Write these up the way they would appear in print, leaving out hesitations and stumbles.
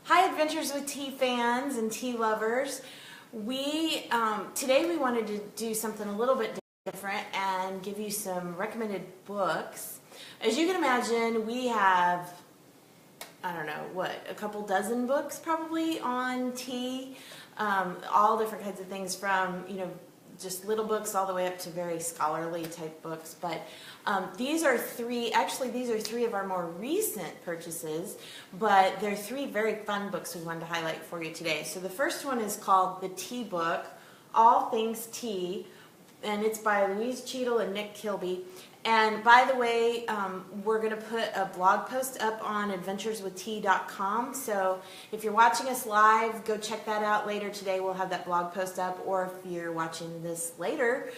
Hi, Adventures with Tea fans and tea lovers. Today we wanted to do something a little bit different and give you some recommended books. As you can imagine, we have, I don't know, a couple dozen books probably on tea, all different kinds of things from, just little books all the way up to very scholarly type books. But these are three of our more recent purchases, but they're three very fun books we wanted to highlight for you today. So the first one is called The Tea Book, All Things Tea, and it's by Louise Cheadle and Nick Kilby. And by the way, we're going to put a blog post up on adventureswithtea.com. So if you're watching us live, go check that out later today. We'll have that blog post up. Or if you're watching this later,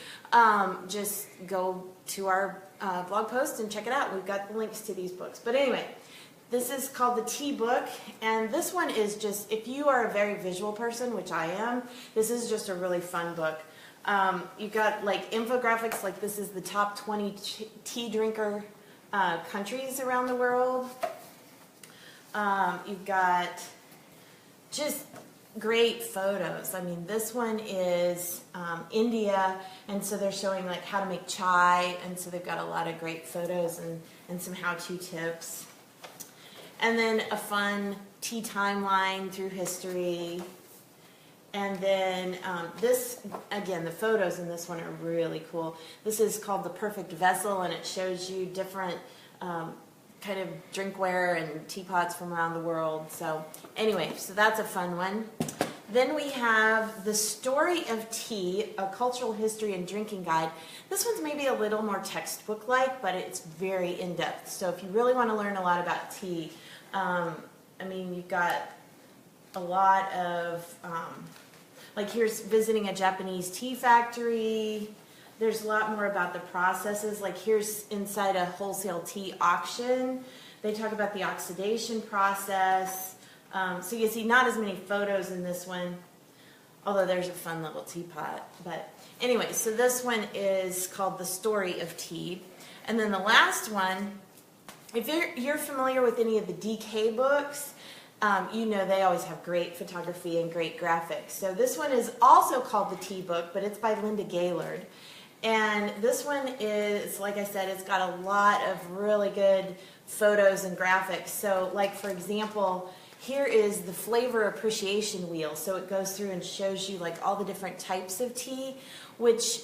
just go to our blog post and check it out. We've got the links to these books. But anyway, this is called The Tea Book. And this one is just, if you are a very visual person, which I am, this is just a really fun book. You've got like infographics, like this is the top 20 tea drinker countries around the world. You've got just great photos. I mean, this one is India, and so they're showing like how to make chai, and so they've got a lot of great photos and some how-to tips. And then a fun tea timeline through history. And then this, again, the photos in this one are really cool. This is called The Perfect Vessel, and it shows you different kind of drinkware and teapots from around the world. So anyway, so that's a fun one. Then we have The Story of Tea, A Cultural History and Drinking Guide. This one's maybe a little more textbook-like, but it's very in-depth. So if you really want to learn a lot about tea, I mean, you've got a lot of, like here's visiting a Japanese tea factory. There's a lot more about the processes. Like here's inside a wholesale tea auction. They talk about the oxidation process. So you see not as many photos in this one, although there's a fun little teapot. But anyway, so this one is called The Story of Tea. And then the last one, if you're familiar with any of the DK books, you know they always have great photography and great graphics. So this one is also called The Tea Book, but it's by Linda Gaylord. And this one is, like I said, it's got a lot of really good photos and graphics. So like, for example, here is the flavor appreciation wheel. So it goes through and shows you like all the different types of tea, which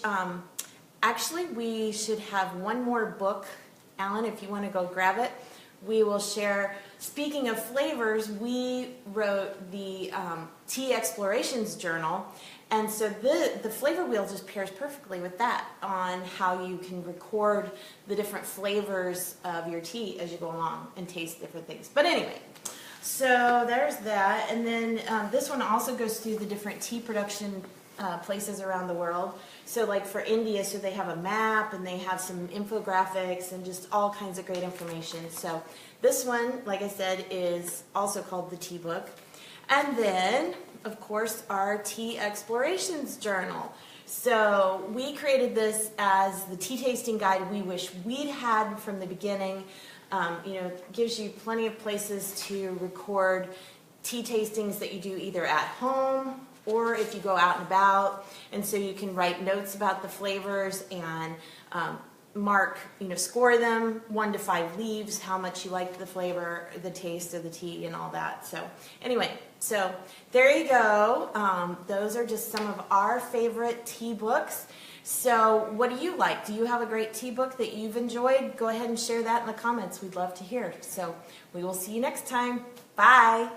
actually we should have one more book, Alan, if you want to go grab it. We will share. Speaking of flavors, we wrote the Tea Explorations Journal, and so the flavor wheel just pairs perfectly with that on how you can record the different flavors of your tea as you go along and taste different things. But anyway, so there's that, and then this one also goes through the different tea production places around the world. So like for India, so they have a map and they have some infographics and just all kinds of great information. So this one, like I said, is also called The Tea Book. And then, of course, our Tea Explorations Journal. So we created this as the tea tasting guide we wish we'd had from the beginning. It gives you plenty of places to record tea tastings that you do either at home or if you go out and about, and so you can write notes about the flavors and mark, score them 1 to 5 leaves, how much you like the flavor, the taste of the tea, and all that. So anyway, so there you go. Those are just some of our favorite tea books. So what do you like? Do you have a great tea book that you've enjoyed? Go ahead and share that in the comments. We'd love to hear. So we will see you next time. Bye.